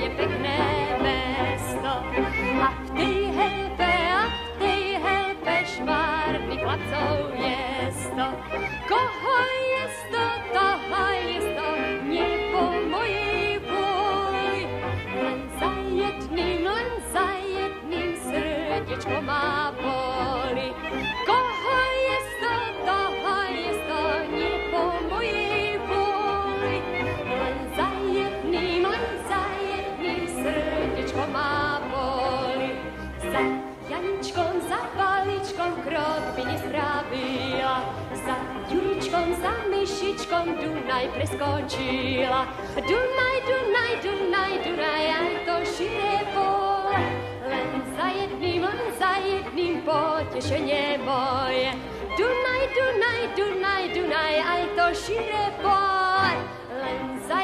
je pekné mesto. A v tej helpe švárny chlapcov jesto. Koho jesto, toho jesto, nebo mojej boj. Len za jedným srdiečko má boli. Koho jesto, toho jesto, nebo mojej boj. Len za jedným srdiečko má boli. Za Janičkom, za Paličkom krok by nespravila. Za Juričkom, za Myšičkom Dunaj preskočila. Dunaj, Dunaj, Dunaj, Dunaj, aj to širé pole. Len za jedným potešenie moje. Dunaj, Dunaj, Dunaj, Dunaj, aj to širé pole. Len za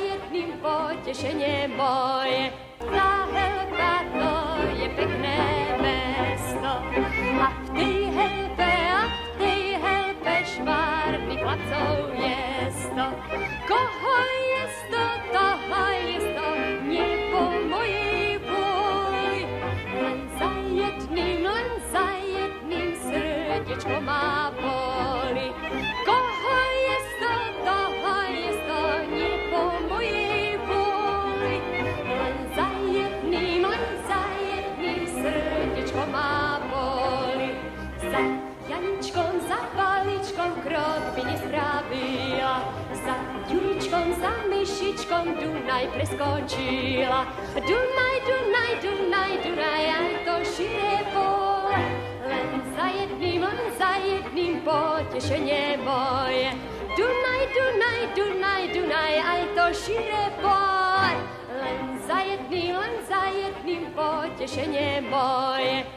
jedným potešenie moje. La Helpa, to je pekné mesto. A v tej helpe švárny chlapcov jesto. Koho jesto, toho jesto, nebo mojej boj. Len za jedným srdiečko má boli. Koho jesto, toho jesto, nebo mojej boj. Len za jedným srdiečko má boli. Za Janičkom, za Paličkom krok by nespravila. Za Juričkom, za Myšičkom Dunaj preskočila. Dunaj, Dunaj, Dunaj, Dunaj, aj to širé pole. Len za jedným potešenie moje. Dunaj, Dunaj, Dunaj, Dunaj, aj to širé pole. Len za jedným potešenie moje.